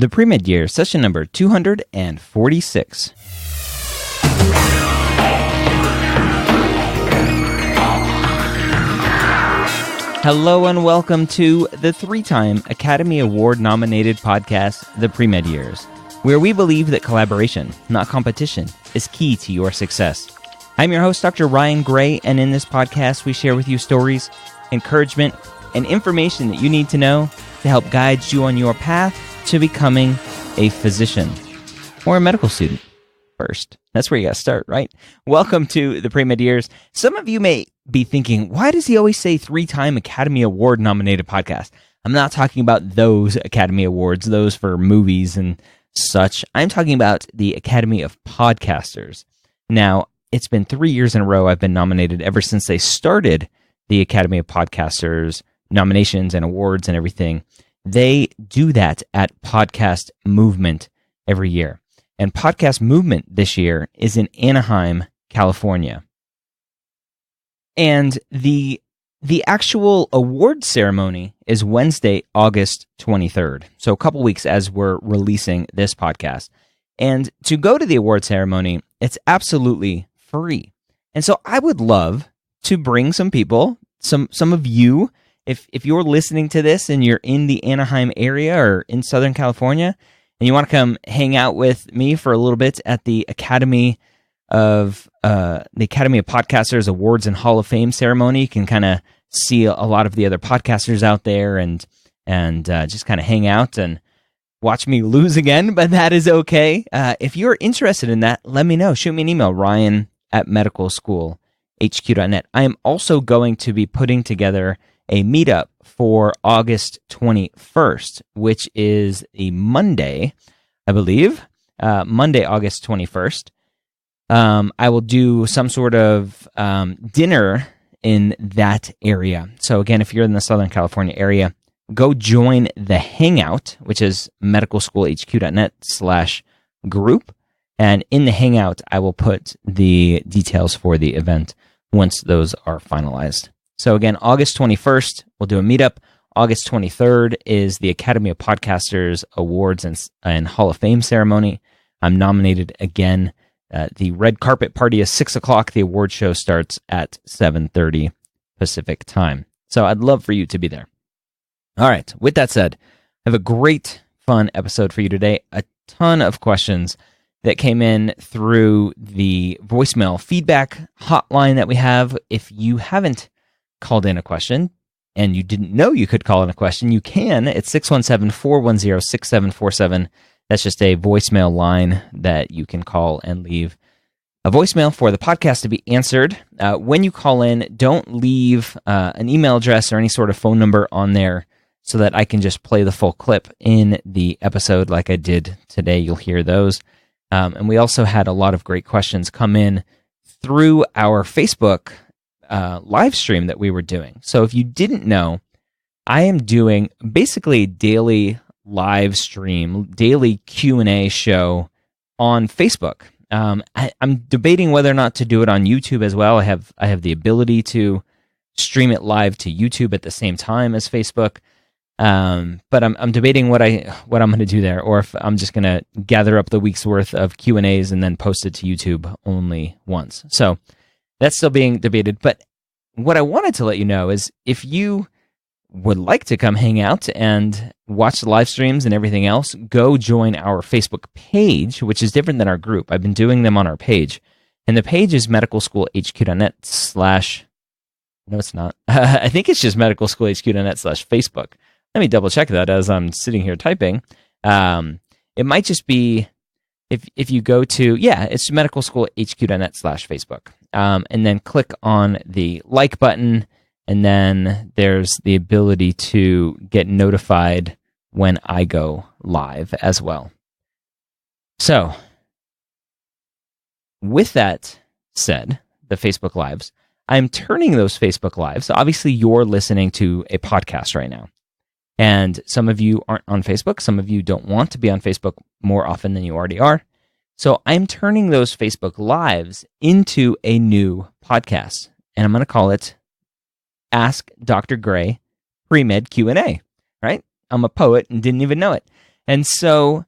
The Premed Year, session number 246. Hello and welcome to the three-time Academy Award-nominated podcast, The Premed Years, where we believe that collaboration, not competition, is key to your success. I'm your host, Dr. Ryan Gray, and in this podcast, we share with you stories, encouragement, and information that you need to know to help guide you on your path to becoming a physician or a medical student first. That's where you got to start, right? Welcome to the Premed Years. Some of you may be thinking, why does he always say three-time Academy Award-nominated podcast? I'm not talking about those Academy Awards, those for movies and such. I'm talking about the Academy of Podcasters. Now, it's been 3 years in a row I've been nominated ever since they started the Academy of Podcasters nominations and awards and everything. They do that at Podcast Movement every year. And Podcast Movement this year is in Anaheim, California. And the actual award ceremony is Wednesday, August 23rd. So a couple weeks as we're releasing this podcast. And to go to the award ceremony, it's absolutely free. And so I would love to bring some people, some of you, if you're listening to this and you're in the Anaheim area or in Southern California, and you want to come hang out with me for a little bit at the Academy of Podcasters Awards and Hall of Fame ceremony, you can kind of see a lot of the other podcasters out there and just kind of hang out and watch me lose again, but that is okay. If you're interested in that, let me know. Shoot me an email, ryan@medicalschoolhq.net. I am also going to be putting together a meetup for August 21st, which is a Monday, I believe. Monday, August 21st. I will do some sort of dinner in that area. So again, if you're in the Southern California area, go join the Hangout, which is medicalschoolhq.net/group. And in the Hangout, I will put the details for the event once those are finalized. So again, August 21st, we'll do a meetup. August 23rd is the Academy of Podcasters Awards and Hall of Fame ceremony. I'm nominated again. The red carpet party is 6 o'clock. The award show starts at 7:30 Pacific time. So I'd love for you to be there. All right. With that said, I have a great, fun episode for you today. A ton of questions that came in through the voicemail feedback hotline that we have. If you haven't called in a question and you didn't know you could call in a question, you can. It's 617-410-6747. That's just a voicemail line that you can call and leave a voicemail for the podcast to be answered. When you call in, don't leave an email address or any sort of phone number on there so that I can just play the full clip in the episode like I did today. You'll hear those. And we also had a lot of great questions come in through our Facebook live stream that we were doing. So if you didn't know, I am doing basically a daily live stream, daily Q&A show on Facebook. I'm debating whether or not to do it on YouTube as well. I have the ability to stream it live to YouTube at the same time as Facebook. But I'm debating what I'm going to do there, or if I'm just going to gather up the week's worth of Q&As and then post it to YouTube only once. So that's still being debated. But what I wanted to let you know is if you would like to come hang out and watch the live streams and everything else, go join our Facebook page, which is different than our group. I've been doing them on our page. And the page is medicalschoolhq.net/ no, it's not. I think it's just medicalschoolhq.net/Facebook. Let me double check that as I'm sitting here typing. It might just be if you go to, it's medicalschoolhq.net/Facebook. And then click on the like button, and then there's the ability to get notified when I go live as well. So, with that said, the Facebook Lives, I'm turning those Facebook Lives. So obviously, you're listening to a podcast right now. And some of you aren't on Facebook. Some of you don't want to be on Facebook more often than you already are. So I'm turning those Facebook Lives into a new podcast. And I'm going to call it Ask Dr. Gray Premed Q&A, right? I'm a poet and didn't even know it. And so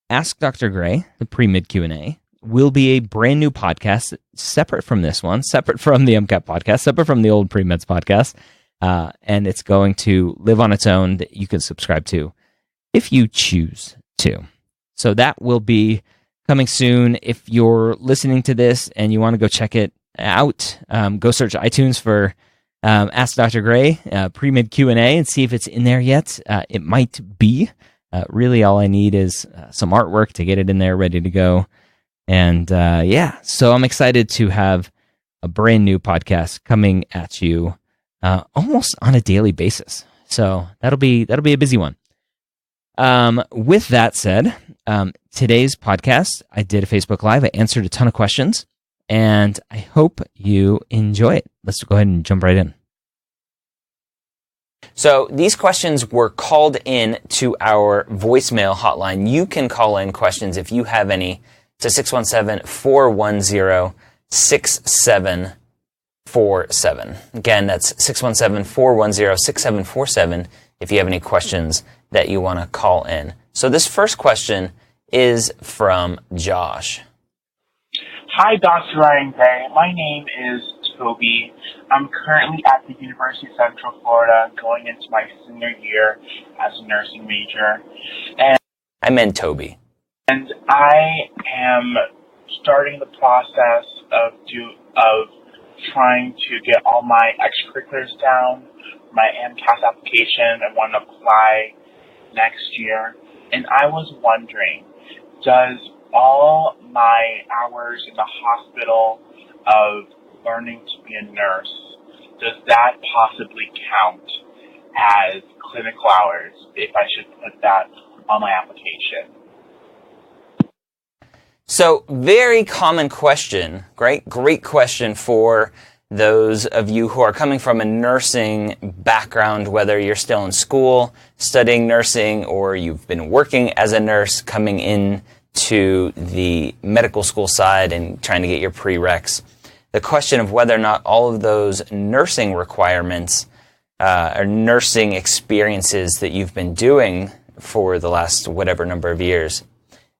Ask Dr. Gray, the pre-mid Q&A, will be a brand new podcast separate from this one, separate from the MCAT podcast, separate from the old Pre-Meds podcast. And it's going to live on its own that you can subscribe to if you choose to. So that will be coming soon. If you're listening to this and you want to go check it out, go search iTunes for Ask Dr. Gray, Pre-Mid Q&A, and see if it's in there yet. It might be. Really, all I need is some artwork to get it in there ready to go. And so I'm excited to have a brand new podcast coming at you almost on a daily basis. So that'll be a busy one. With that said, today's podcast, I did a Facebook Live. I answered a ton of questions, and I hope you enjoy it. Let's go ahead and jump right in. So these questions were called in to our voicemail hotline. You can call in questions if you have any to 617-410-6747. Again, that's 617-410-6747 if you have any questions that you want to call in. So this first question is from Josh. Hi, Dr. Ryan Gray. My name is Toby. I'm currently at the University of Central Florida going into my senior year as a nursing major. And I meant Toby. And I am starting the process of trying to get all my extracurriculars down, my MCAT application. I want to apply next year. And I was wondering, does all my hours in the hospital of learning to be a nurse, does that possibly count as clinical hours if I should put that on my application? So, very common question, great question for those of you who are coming from a nursing background, whether you're still in school studying nursing or you've been working as a nurse coming in to the medical school side and trying to get your prereqs. The question of whether or not all of those nursing requirements or nursing experiences that you've been doing for the last whatever number of years,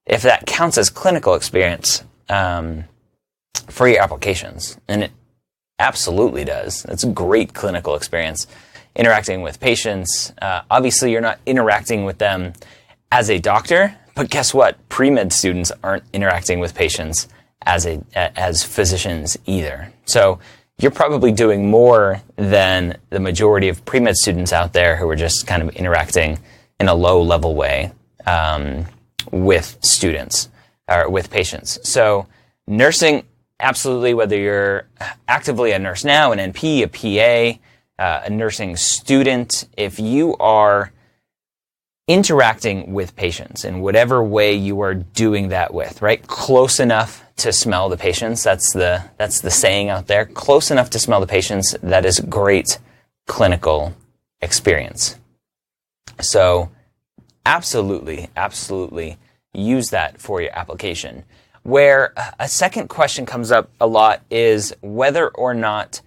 if that counts as clinical experience for your applications. And it absolutely does. It's a great clinical experience. Interacting with patients. Obviously, you're not interacting with them as a doctor, but guess what? Pre-med students aren't interacting with patients as physicians either. So you're probably doing more than the majority of pre-med students out there who are just kind of interacting in a low-level way with students or with patients. So nursing, absolutely, whether you're actively a nurse now, an NP, a PA, a nursing student, if you are interacting with patients in whatever way you are doing that with, right? Close enough to smell the patients. That's the saying out there. Close enough to smell the patients. That is great clinical experience. So absolutely use that for your application. Where a second question comes up a lot is whether or not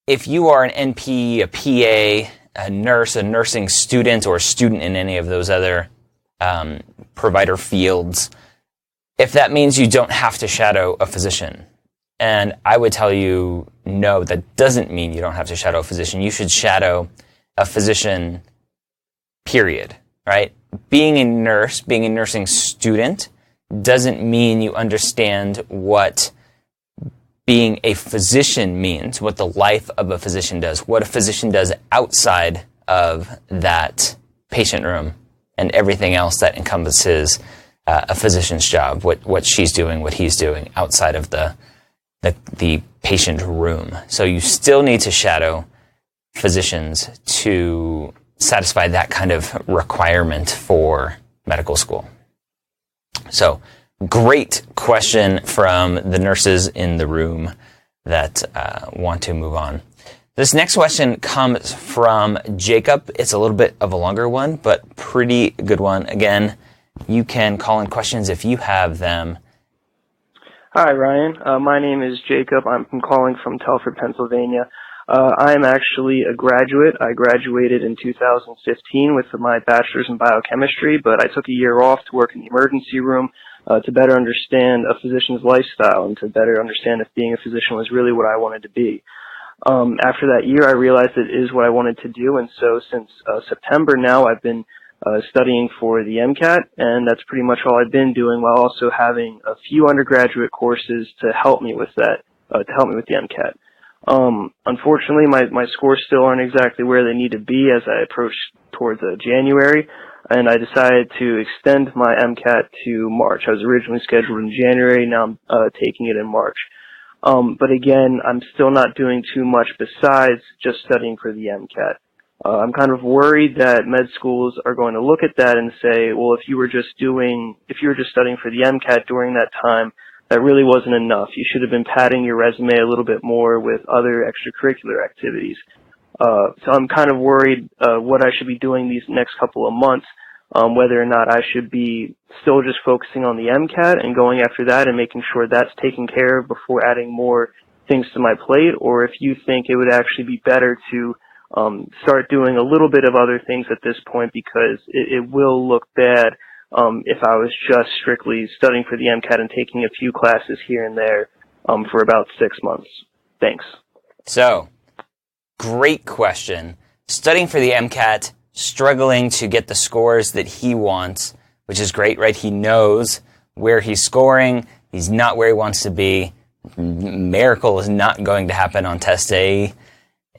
if you are an NP, a PA, a nurse, a nursing student, or a student in any of those other provider fields, if that means you don't have to shadow a physician. And I would tell you, no, that doesn't mean you don't have to shadow a physician. You should shadow a physician, period, right? Being a nurse, being a nursing student, doesn't mean you understand what being a physician means, what the life of a physician does, what a physician does outside of that patient room and everything else that encompasses a physician's job, what she's doing, what he's doing outside of the patient room. So you still need to shadow physicians to satisfy that kind of requirement for medical school. So great question from the nurses in the room that want to move on. This next question comes from Jacob. It's a little bit of a longer one, but pretty good one. Again, you can call in questions if you have them. Hi, Ryan. My name is Jacob. I'm calling from Telford, Pennsylvania. I'm actually a graduate. I graduated in 2015 with my bachelor's in biochemistry, but I took a year off to work in the emergency room to better understand a physician's lifestyle and to better understand if being a physician was really what I wanted to be. After that year, I realized it is what I wanted to do, and so since September now, I've been studying for the MCAT, and that's pretty much all I've been doing, while also having a few undergraduate courses to help me with that, to help me with the MCAT. Unfortunately, my scores still aren't exactly where they need to be as I approach towards January, and I decided to extend my MCAT to March. I was originally scheduled in January, now I'm taking it in March. But again, I'm still not doing too much besides just studying for the MCAT. I'm kind of worried that med schools are going to look at that and say, well, if you were just studying for the MCAT during that time, that really wasn't enough. You should have been padding your resume a little bit more with other extracurricular activities. So I'm kind of worried what I should be doing these next couple of months, whether or not I should be still just focusing on the MCAT and going after that and making sure that's taken care of before adding more things to my plate, or if you think it would actually be better to start doing a little bit of other things at this point, because it will look bad if I was just strictly studying for the MCAT and taking a few classes here and there for about 6 months. Thanks. So, great question. Studying for the MCAT, struggling to get the scores that he wants, which is great, right? He knows where he's scoring. He's not where he wants to be. Miracle is not going to happen on test A.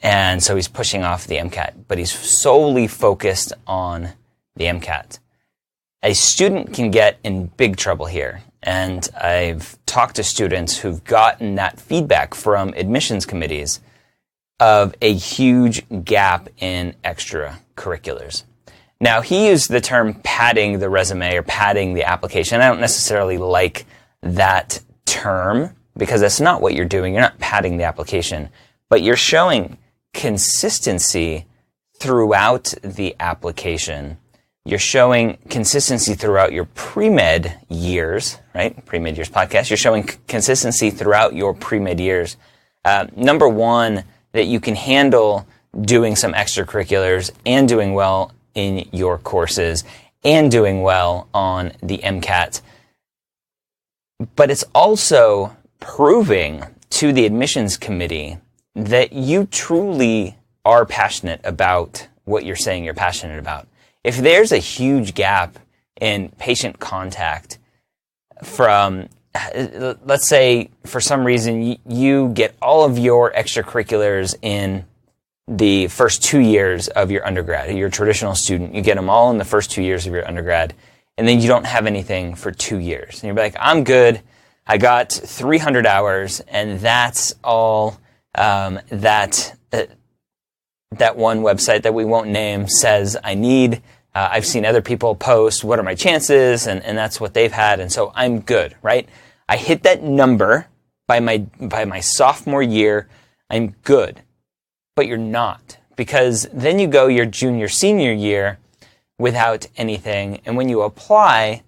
And so he's pushing off the MCAT, but he's solely focused on the MCAT. A student can get in big trouble here. And I've talked to students who've gotten that feedback from admissions committees of a huge gap in extracurriculars. Now, he used the term padding the resume or padding the application. I don't necessarily like that term because that's not what you're doing. You're not padding the application, but you're showing consistency throughout the application. You're showing consistency throughout your pre-med years, right? Pre-med years podcast. You're showing consistency throughout your pre-med years. Number one, that you can handle doing some extracurriculars and doing well in your courses and doing well on the MCAT. But it's also proving to the admissions committee that you truly are passionate about what you're saying you're passionate about. If there's a huge gap in patient contact from, let's say, for some reason, you get all of your extracurriculars in the first 2 years of your undergrad. You're a traditional student. You get them all in the first 2 years of your undergrad, and then you don't have anything for 2 years. And you're like, I'm good. I got 300 hours, and that's all that one website that we won't name says I need. I've seen other people post, what are my chances? And that's what they've had. And so I'm good, right? I hit that number by my sophomore year. I'm good. But you're not, because then you go your junior, senior year without anything. And when you apply,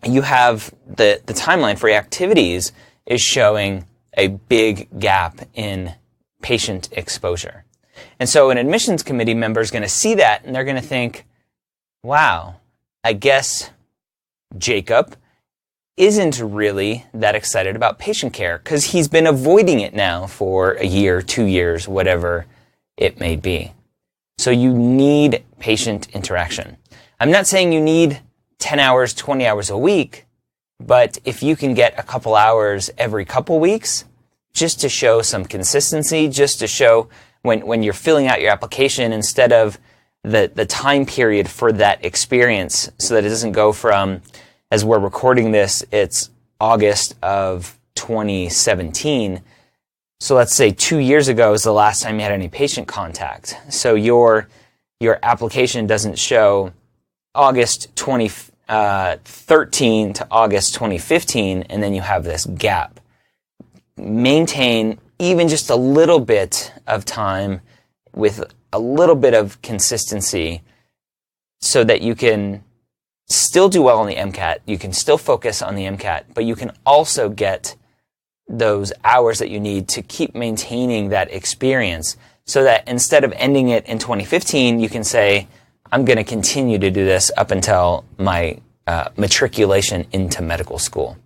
you have the timeline for your activities is showing a big gap in patient exposure. And so an admissions committee member is going to see that and they're going to think, wow, I guess Jacob isn't really that excited about patient care because he's been avoiding it now for a year, 2 years, whatever it may be. So you need patient interaction. I'm not saying you need 10 hours, 20 hours a week, but if you can get a couple hours every couple weeks, just to show some consistency, just to show when you're filling out your application, instead of the time period for that experience, so that it doesn't go from, as we're recording this, it's August of 2017. So let's say 2 years ago is the last time you had any patient contact. So your application doesn't show August 2013 to August 2015, and then you have this gap. Maintain even just a little bit of time with a little bit of consistency so that you can still do well on the MCAT. You can still focus on the MCAT, but you can also get those hours that you need to keep maintaining that experience, so that instead of ending it in 2015, you can say, I'm going to continue to do this up until my matriculation into medical school.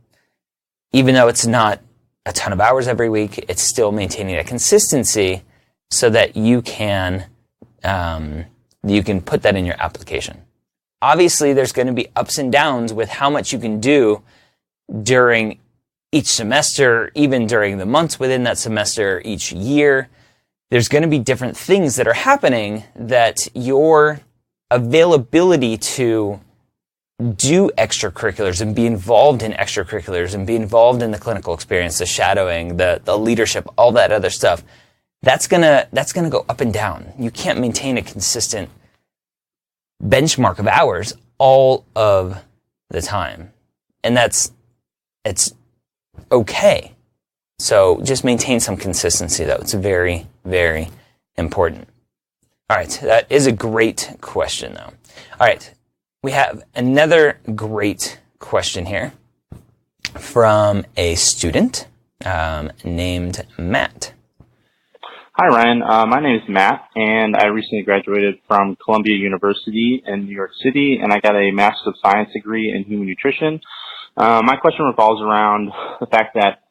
Even though it's not a ton of hours every week, it's still maintaining a consistency so that you can put that in your application. Obviously, there's going to be ups and downs with how much you can do during each semester, even during the months within that semester, each year. There's going to be different things that are happening that your availability to do extracurriculars and be involved in extracurriculars and be involved in the clinical experience, the shadowing, the leadership, all that other stuff, that's gonna go up and down. You can't maintain a consistent benchmark of hours all of the time. And it's okay. So just maintain some consistency, though. It's very, very important. All right, that is a great question, though. All right, we have another great question here from a student named Matt. Hi, Ryan. My name is Matt, and I recently graduated from Columbia University in New York City, and I got a Master's of Science degree in Human Nutrition. My question revolves around the fact that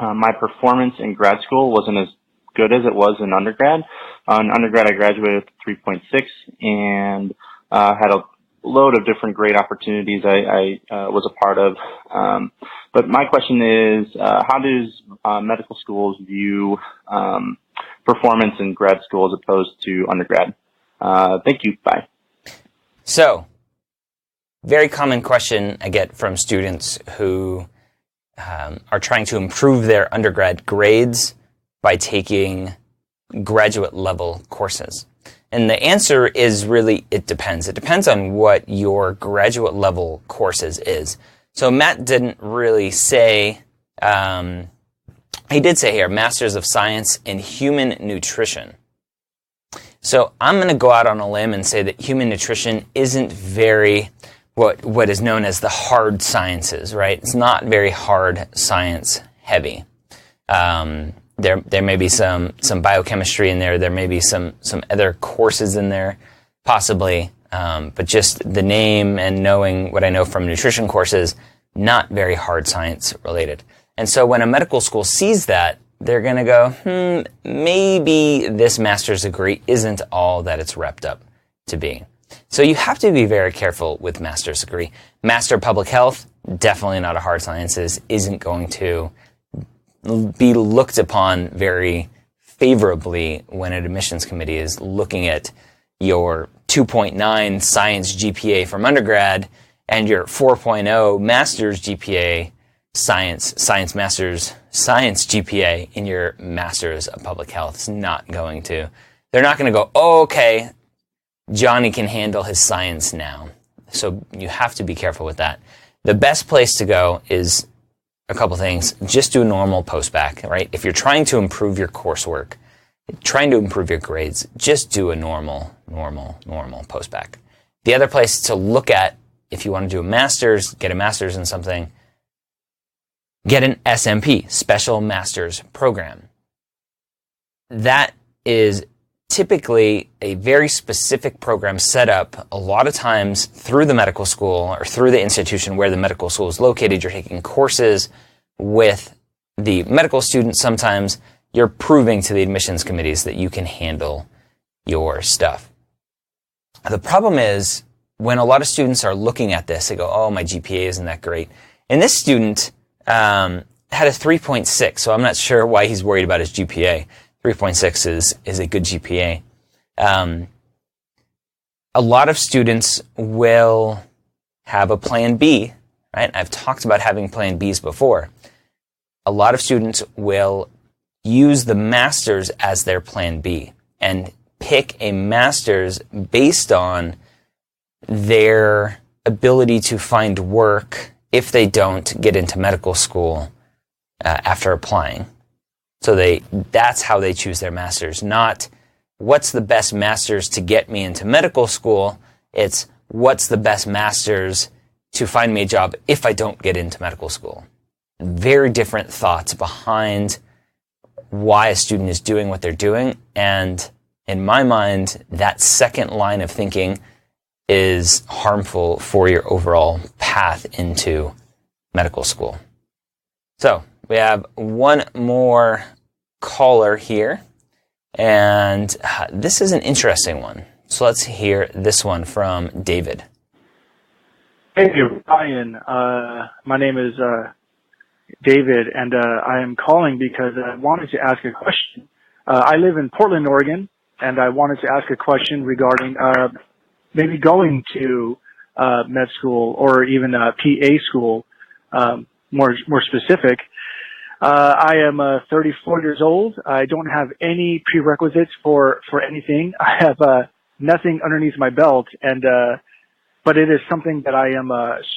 my performance in grad school wasn't as good as it was in undergrad. In undergrad, I graduated with 3.6 and had a load of different great opportunities I was a part of. But my question is, how does medical schools view performance in grad school as opposed to undergrad? Thank you. Bye. So, very common question I get from students who are trying to improve their undergrad grades by taking graduate level courses. And the answer is really, it depends. It depends on what your graduate level courses is. So Matt didn't really say, he did say here, Masters of Science in Human Nutrition. So I'm going to go out on a limb and say that human nutrition isn't very what is known as the hard sciences, right? It's not very hard science heavy. There may be some biochemistry in there. There may be some other courses in there, possibly. But just the name and knowing what I know from nutrition courses, not very hard science related. And so when a medical school sees that, they're going to go, maybe this master's degree isn't all that it's wrapped up to be. So you have to be very careful with master's degree. Master of Public Health, definitely not a hard sciences, isn't going to be looked upon very favorably when an admissions committee is looking at your 2.9 science GPA from undergrad and your 4.0 master's GPA, science master's science GPA in your master's of public health. It's not going to. They're not going to go, oh, okay, Johnny can handle his science now. So you have to be careful with that. The best place to go is a couple things. Just do a normal postbac, right? If you're trying to improve your coursework, trying to improve your grades, just do a normal postbac. The other place to look at, if you want to do a master's, get a master's in something, get an SMP, Special Master's Program. That is typically a very specific program set up a lot of times through the medical school or through the institution where the medical school is located. You're taking courses with the medical students. Sometimes you're proving to the admissions committees that you can handle your stuff. The problem is when a lot of students are looking at this, they go, oh, my GPA isn't that great. And this student had a 3.6, so I'm not sure why he's worried about his GPA. 3.6 is a good GPA. A lot of students will have a plan B, right? I've talked about having plan Bs before. A lot of students will use the master's as their plan B and pick a master's based on their ability to find work if they don't get into medical school after applying. So that's how they choose their master's, not what's the best master's to get me into medical school. It's what's the best master's to find me a job if I don't get into medical school. very different thoughts behind why a student is doing what they're doing. And in my mind, that second line of thinking is harmful for your overall path into medical school. So we have one more caller here, and this is an interesting one. So let's hear this one from David. Hey, Ryan. My name is David, and I am calling because I wanted to ask a question. I live in Portland, Oregon, and I wanted to ask a question regarding maybe going to med school or even PA school, more specific. I am 34 years old. I don't have any prerequisites for anything. I have nothing underneath my belt, and but it is something that I am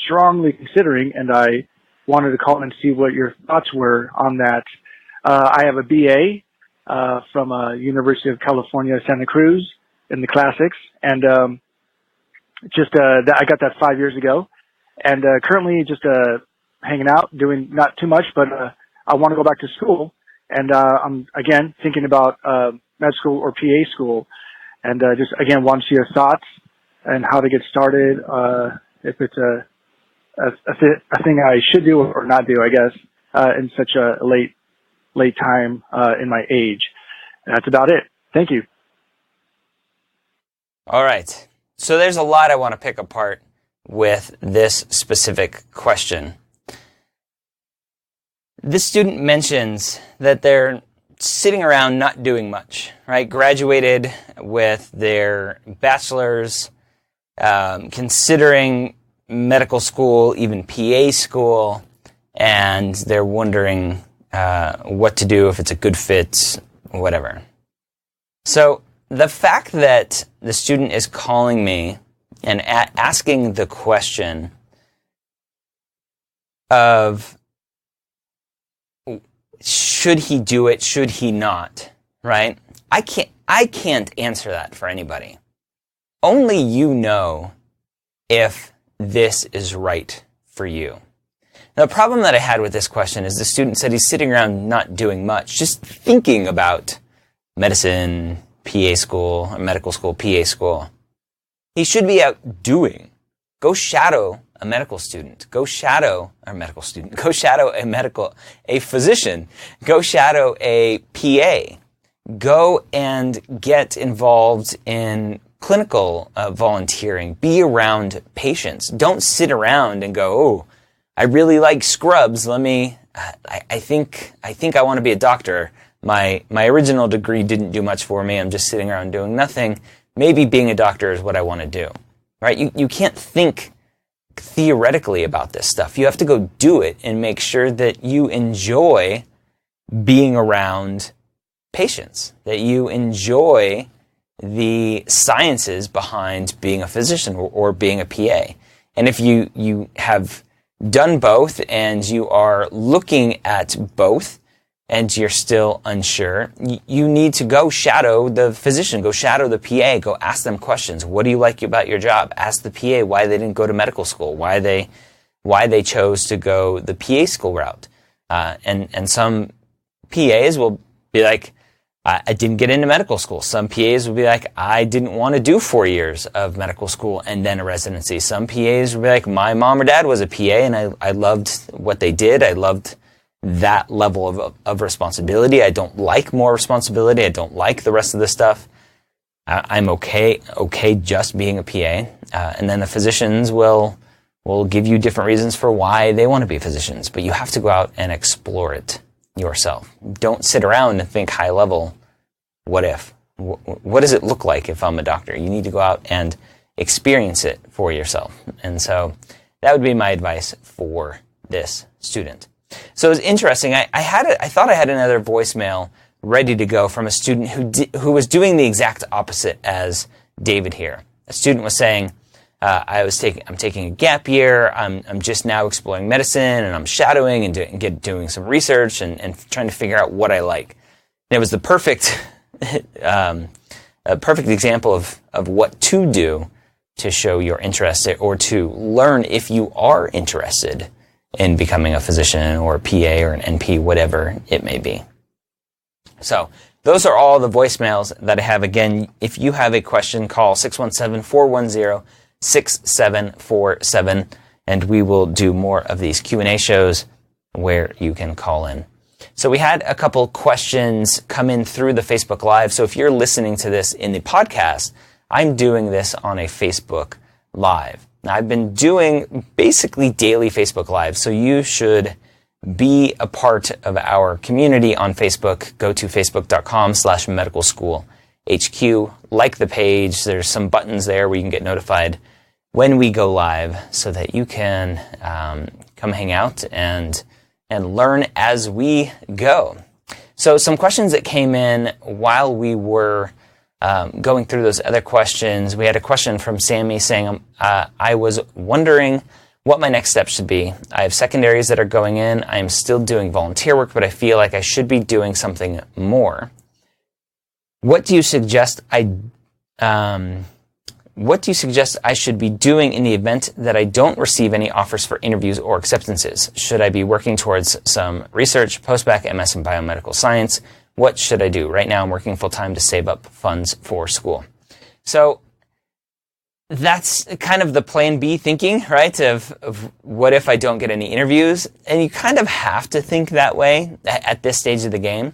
strongly considering, and I wanted to call and see what your thoughts were on that. I have a BA from University of California, Santa Cruz in the classics, and I got that 5 years ago, and currently just hanging out, doing not too much, but I want to go back to school, and I'm again thinking about med school or PA school, and just again want to see your thoughts and how to get started, if it's a thing I should do or not do, I guess, in such a late time in my age. And that's about it. Thank you. All right. So there's a lot I want to pick apart with this specific question. This student mentions that they're sitting around not doing much, right? Graduated with their bachelor's, considering medical school, even PA school, and they're wondering what to do, if it's a good fit, whatever. So the fact that the student is calling me and asking the question of should he do it, should he not, right? I can't answer that for anybody. Only you know if this is right for you. Now, the problem that I had with this question is the student said he's sitting around not doing much, just thinking about medicine, PA school, or medical school, PA school. He should be out doing. Go shadow a medical student. Go shadow a medical student. Go shadow a physician. Go shadow a PA. Go and get involved in clinical volunteering. Be around patients. Don't sit around and go, oh, I really like scrubs. I think I want to be a doctor. My original degree didn't do much for me. I'm just sitting around doing nothing. Maybe being a doctor is what I want to do. Right? You can't think theoretically about this stuff. You have to go do it and make sure that you enjoy being around patients, that you enjoy the sciences behind being a physician or being a PA. And if you have done both and you are looking at both and you're still unsure, you need to go shadow the physician, go shadow the PA, go ask them questions. What do you like about your job? Ask the PA why they didn't go to medical school, why they chose to go the PA school route. And some PAs will be like, I didn't get into medical school. Some PAs will be like, I didn't want to do 4 years of medical school and then a residency. Some PAs will be like, my mom or dad was a PA and I loved what they did. I loved that level of responsibility. I don't like more responsibility. I don't like the rest of the stuff. I'm okay just being a PA. And then the physicians will give you different reasons for why they want to be physicians. But you have to go out and explore it yourself. Don't sit around and think high level, what if? What does it look like if I'm a doctor? You need to go out and experience it for yourself. And so that would be my advice for this student. So it was interesting. I thought I had another voicemail ready to go from a student who was doing the exact opposite as David here. A student was saying, I'm taking a gap year. I'm just now exploring medicine, and I'm shadowing and doing some research and trying to figure out what I like. And it was the perfect example of what to do to show your interest or to learn if you are interested in becoming a physician or a PA or an NP, whatever it may be. So those are all the voicemails that I have. Again, if you have a question, call 617-410-6747, and we will do more of these Q&A shows where you can call in. So we had a couple questions come in through the Facebook Live. So if you're listening to this in the podcast, I'm doing this on a Facebook Live. Now, I've been doing basically daily Facebook Live, so you should be a part of our community on Facebook. Go to facebook.com/medicalschoolhq. Like the page. There's some buttons there where you can get notified when we go live so that you can come hang out and learn as we go. So some questions that came in while we were going through those other questions. We had a question from Sammy saying, I was wondering what my next step should be. I have secondaries that are going in. I am still doing volunteer work, but I feel like I should be doing something more. What do you suggest I should be doing in the event that I don't receive any offers for interviews or acceptances? Should I be working towards some research, postbac, MS in biomedical science? What should I do? Right now I'm working full-time to save up funds for school. So that's kind of the plan B thinking, right? Of what if I don't get any interviews? And you kind of have to think that way at this stage of the game.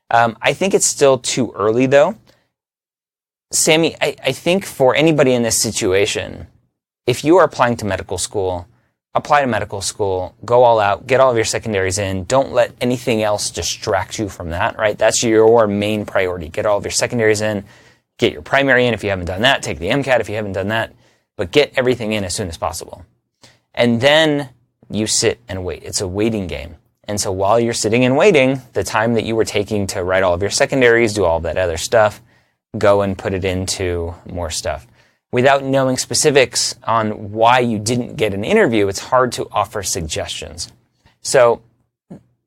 I think it's still too early though. Sammy, I think for anybody in this situation, if you are applying to medical school, apply to medical school, go all out, get all of your secondaries in. Don't let anything else distract you from that, right? That's your main priority. Get all of your secondaries in, get your primary in if you haven't done that, take the MCAT if you haven't done that, but get everything in as soon as possible. And then you sit and wait. It's a waiting game. And so while you're sitting and waiting, the time that you were taking to write all of your secondaries, do all of that other stuff, go and put it into more stuff. Without knowing specifics on why you didn't get an interview, it's hard to offer suggestions. So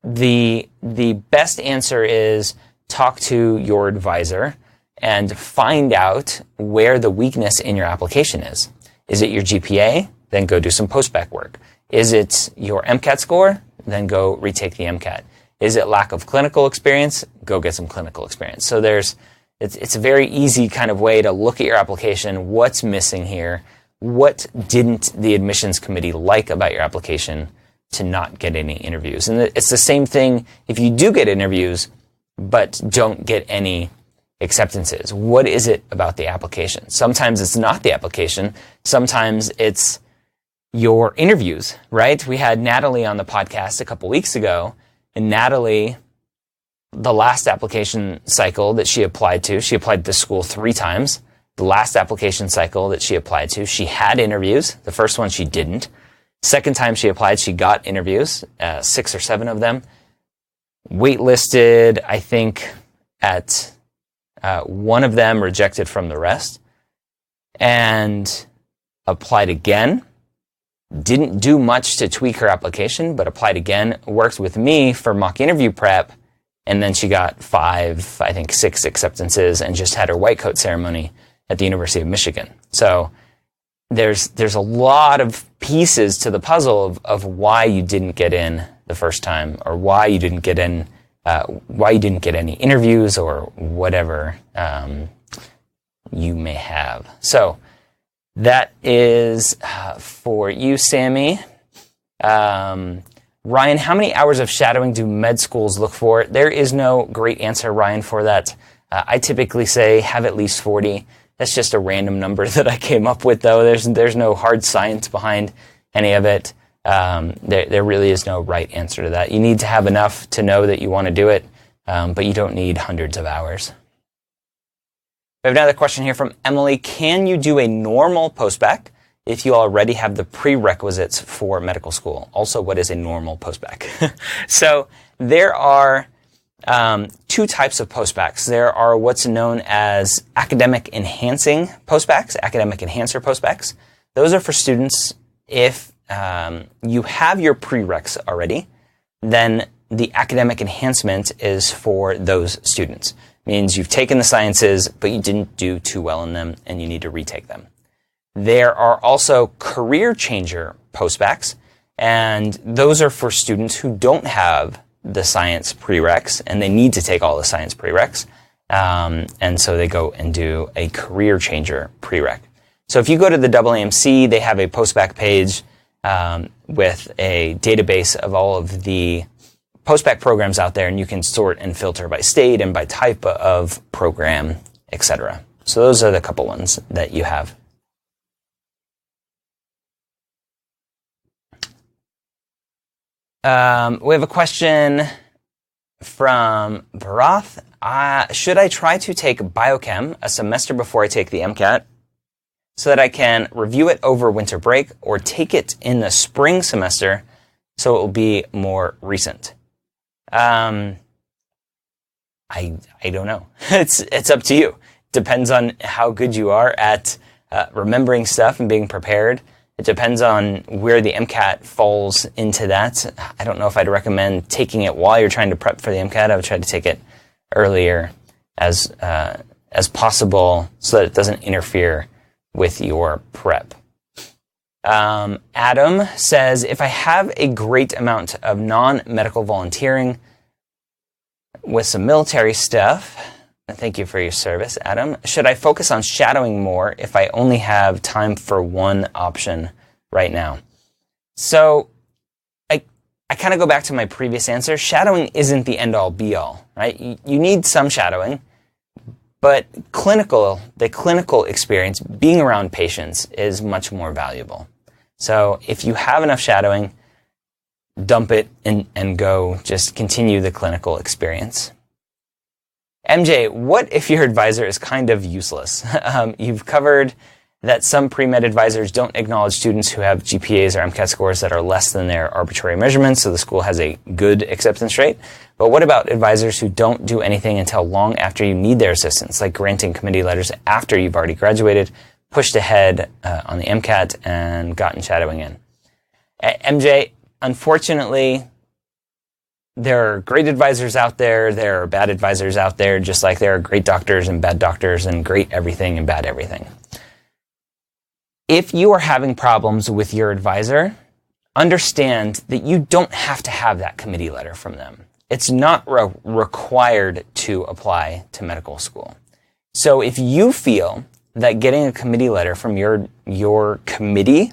the best answer is talk to your advisor and find out where the weakness in your application is. Is it your GPA? Then go do some postbac work. Is it your MCAT score? Then go retake the MCAT. Is it lack of clinical experience? Go get some clinical experience. So it's a very easy kind of way to look at your application. What's missing here? What didn't the admissions committee like about your application to not get any interviews? And it's the same thing if you do get interviews, but don't get any acceptances. What is it about the application? Sometimes it's not the application. Sometimes it's your interviews, right? We had Natalie on the podcast a couple weeks ago, and Natalie, the last application cycle that she applied to school 3 times. The last application cycle that she applied to, she had interviews. The first one she didn't. Second time she applied, she got interviews, 6 or 7 of them. Waitlisted, I think, at one of them, rejected from the rest. And applied again. Didn't do much to tweak her application, but applied again. Worked with me for mock interview prep. And then she got 5, I think 6 acceptances and just had her white coat ceremony at the University of Michigan. So there's a lot of pieces to the puzzle of why you didn't get in the first time, or why you didn't get in, why you didn't get any interviews, or whatever you may have. So that is for you, Sammy. Ryan, how many hours of shadowing do med schools look for? There is no great answer, Ryan, for that. I typically say have at least 40. That's just a random number that I came up with, though. There's no hard science behind any of it. There really is no right answer to that. You need to have enough to know that you want to do it, but you don't need hundreds of hours. We have another question here from Emily. Can you do a normal postbac if you already have the prerequisites for medical school? Also, what is a normal postbac? So there are 2 types of postbacs. There are what's known as academic enhancing postbacs, academic enhancer postbacs. Those are for students if you have your prereqs already, then the academic enhancement is for those students. Means you've taken the sciences, but you didn't do too well in them, and you need to retake them. There are also career changer postbacs, And those are for students who don't have the science prereqs, and they need to take all the science prereqs. And so they go and do a career changer prereq. So if you go to the AAMC, they have a postbac page with a database of all of the postbac programs out there, and you can sort and filter by state and by type of program, etc. So those are the couple ones that you have. We have a question from Bharath. Should I try to take Biochem a semester before I take the MCAT so that I can review it over winter break, or take it in the spring semester so it will be more recent? I don't know. It's up to you. Depends on how good you are at remembering stuff and being prepared. It depends on where the MCAT falls into that. I don't know if I'd recommend taking it while you're trying to prep for the MCAT. I would try to take it earlier as possible so that it doesn't interfere with your prep. Adam says, if I have a great amount of non-medical volunteering with some military stuff, thank you for your service, Adam, should I focus on shadowing more if I only have time for one option right now? So I kind of go back to my previous answer. Shadowing isn't the end-all, be-all, right? You need some shadowing, but the clinical experience, being around patients, is much more valuable. So if you have enough shadowing, dump it and go just continue the clinical experience. MJ, what if your advisor is kind of useless? You've covered that some Premed Advisors don't acknowledge students who have GPAs or MCAT scores that are less than their arbitrary measurements, so the school has a good acceptance rate. But what about advisors who don't do anything until long after you need their assistance, like granting committee letters after you've already graduated, pushed ahead on the MCAT, and gotten shadowing in? MJ, unfortunately, there are great advisors out there. There are bad advisors out there, just like there are great doctors and bad doctors and great everything and bad everything. If you are having problems with your advisor, understand that you don't have to have that committee letter from them. It's not required to apply to medical school. So if you feel that getting a committee letter from your committee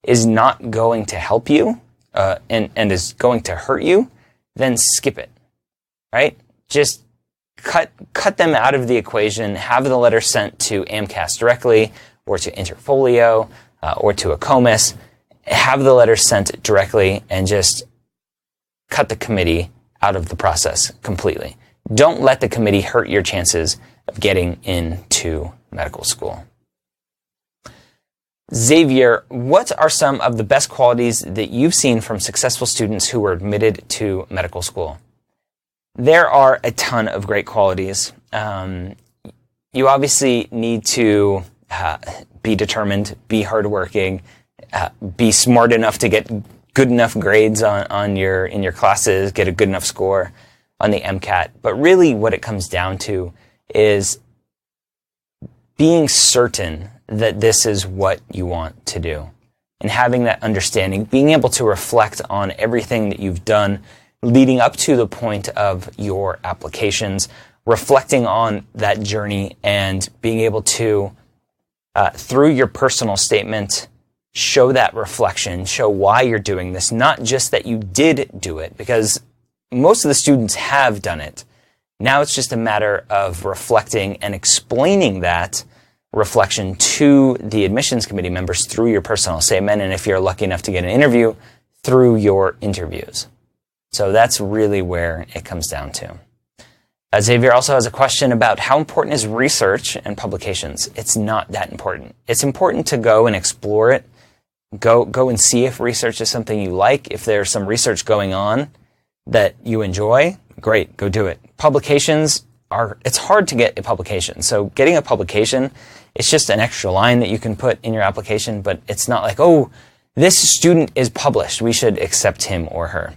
is not going to help you and is going to hurt you, then skip it, right? Just cut them out of the equation, have the letter sent to AMCAS directly, or to Interfolio, or to a COMIS. Have the letter sent directly and just cut the committee out of the process completely. Don't let the committee hurt your chances of getting into medical school. Xavier, what are some of the best qualities that you've seen from successful students who were admitted to medical school? There are a ton of great qualities. You obviously need to be determined, be hardworking, be smart enough to get good enough grades in your classes, get a good enough score on the MCAT. But really what it comes down to is being certain that this is what you want to do, and having that understanding, being able to reflect on everything that you've done leading up to the point of your applications, reflecting on that journey, and being able to, through your personal statement, show that reflection, show why you're doing this, not just that you did do it, because most of the students have done it. Now it's just a matter of reflecting and explaining that reflection to the admissions committee members through your personal statement, and if you're lucky enough to get an interview, through your interviews. So that's really where it comes down to. Xavier also has a question about how important is research and publications. It's not that important. It's important to go and explore it. Go and see if research is something you like. If there's some research going on that you enjoy, great, go do it. Publications it's hard to get a publication. So getting a publication, it's just an extra line that you can put in your application, but it's not like, oh, this student is published, we should accept him or her.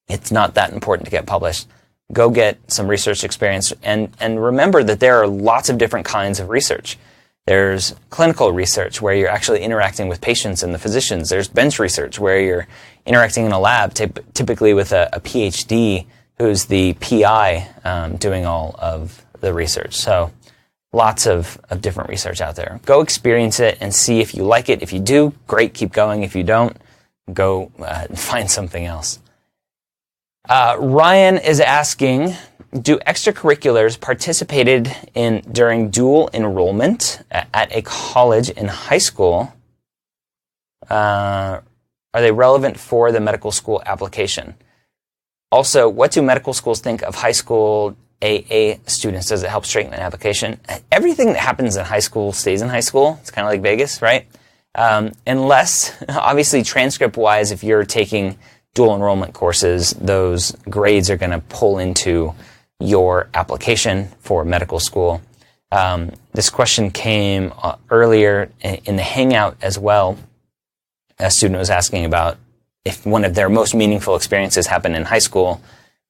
It's not that important to get published. Go get some research experience, and remember that there are lots of different kinds of research. There's clinical research where you're actually interacting with patients and the physicians. There's bench research where you're interacting in a lab, typically with a PhD who's the PI doing all of the research. So lots of different research out there. Go experience it and see if you like it. If you do, great, keep going. If you don't, go find something else. Ryan is asking, do extracurriculars participated in during dual enrollment at a college in high school, are they relevant for the medical school application? Also, what do medical schools think of high school AA students? Does it help straighten an application? Everything that happens in high school stays in high school. It's kind of like Vegas, right? Unless, obviously, transcript-wise, if you're taking dual enrollment courses, those grades are going to pull into your application for medical school. This question came earlier in the Hangout as well. A student was asking about if one of their most meaningful experiences happened in high school,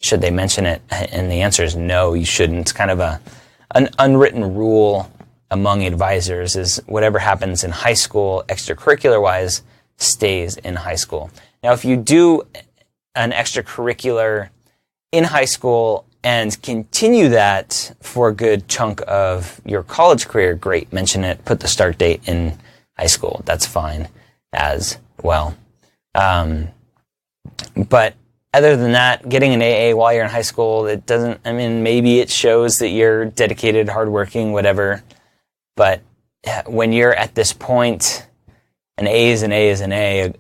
should they mention it? And the answer is no, you shouldn't. It's kind of an unwritten rule among advisors is whatever happens in high school, extracurricular-wise, stays in high school. Now, if you do an extracurricular in high school and continue that for a good chunk of your college career, great, mention it, put the start date in high school. That's fine as well. But other than that, getting an AA while you're in high school, it doesn't, I mean, maybe it shows that you're dedicated, hardworking, whatever. But when you're at this point, an A is an A is an A,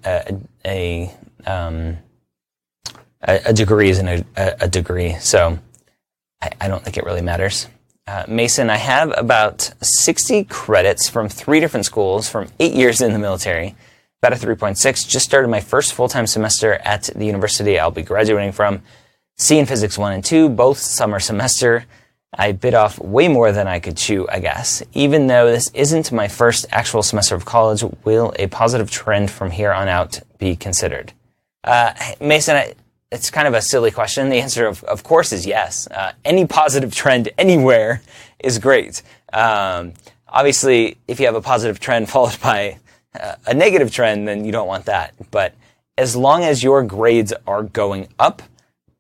a degree is a degree. So I don't think it really matters. Mason, I have about 60 credits from 3 different schools from 8 years in the military, about a 3.6. Just started my first full-time semester at the university I'll be graduating from. C in Physics 1 and 2, both summer semester. I bit off way more than I could chew, I guess. Even though this isn't my first actual semester of college, will a positive trend from here on out be considered? Mason, it's kind of a silly question. The answer, of course, is yes. Any positive trend anywhere is great. Obviously, if you have a positive trend followed by a negative trend, then you don't want that. But as long as your grades are going up,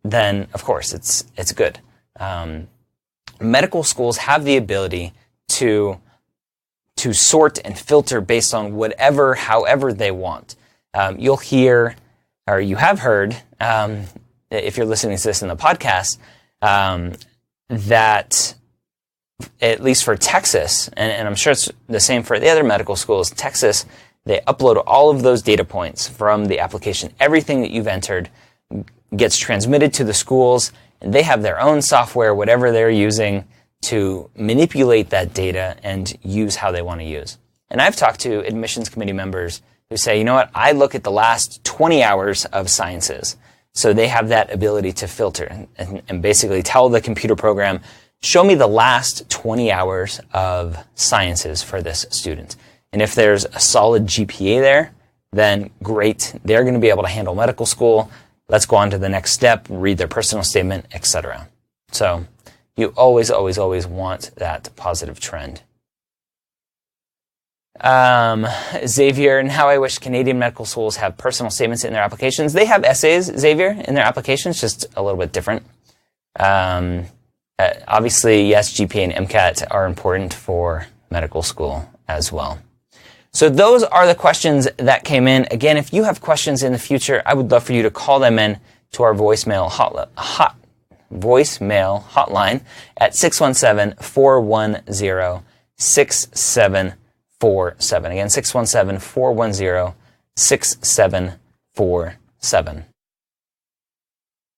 then, of course, it's good. Medical schools have the ability to sort and filter based on however they want. You'll hear, or you have heard, if you're listening to this in the podcast, that at least for Texas, and I'm sure it's the same for the other medical schools, Texas, they upload all of those data points from the application. Everything that you've entered gets transmitted to the schools, and they have their own software, whatever they're using, to manipulate that data and use how they want to use. And I've talked to admissions committee members who say, you know what, I look at the last 20 hours of sciences. So they have that ability to filter and basically tell the computer program, show me the last 20 hours of sciences for this student. And if there's a solid GPA there, then great. They're going to be able to handle medical school. Let's go on to the next step, read their personal statement, etc. So you always, always, always want that positive trend. Xavier, and how I wish Canadian medical schools have personal statements in their applications. They have essays, Xavier, in their applications, just a little bit different. Obviously, yes, GPA and MCAT are important for medical school as well. So those are the questions that came in. Again, if you have questions in the future, I would love for you to call them in to our voicemail hotline at 617-410-6747. Again, 617-410-6747.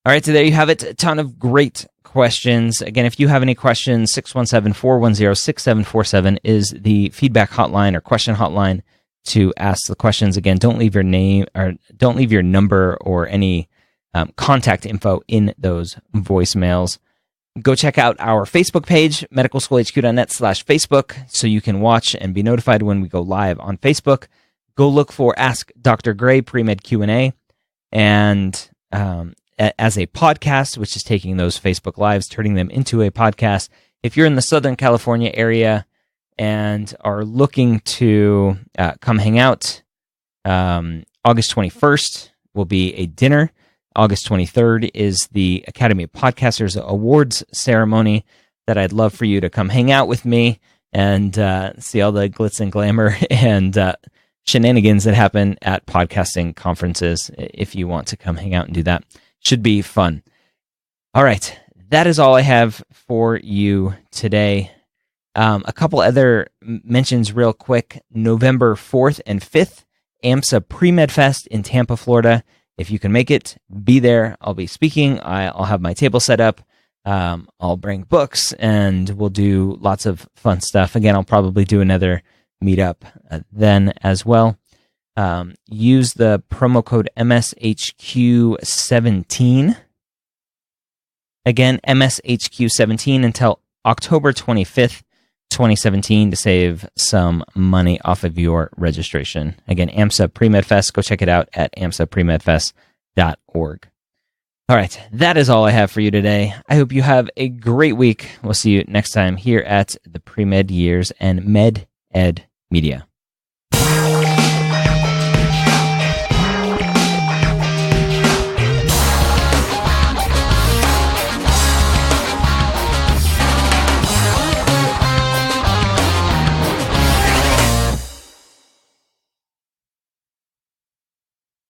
All right, so there you have it. A ton of great questions. Again, if you have any questions, 617-410-6747 is the feedback hotline or question hotline to ask the questions. Again, don't leave your name or don't leave your number or any contact info in those voicemails. Go check out our Facebook page, medicalschoolhq.net/Facebook, so you can watch and be notified when we go live on Facebook. Go look for Ask Dr. Gray Premed Q&A, and as a podcast, which is taking those Facebook Lives, turning them into a podcast. If you're in the Southern California area, and are looking to come hang out, August 21st will be a dinner. August 23rd is the Academy of Podcasters Awards ceremony that I'd love for you to come hang out with me and see all the glitz and glamour and shenanigans that happen at podcasting conferences. If you want to come hang out and do that, should be fun. All right, that is all I have for you today. A couple other mentions real quick. November 4th and 5th, AMSA Premed Fest in Tampa, Florida. If you can make it, be there. I'll be speaking. I'll have my table set up. I'll bring books, and we'll do lots of fun stuff. Again, I'll probably do another meetup then as well. Use the promo code MSHQ17. Again, MSHQ17 until October 25th, 2017 to save some money off of your registration. Again, AMSA Premed Fest. Go check it out at amsapremedfest.org. All right, that is all I have for you today. I hope you have a great week. We'll see you next time here at the Premed Years and Med Ed Media.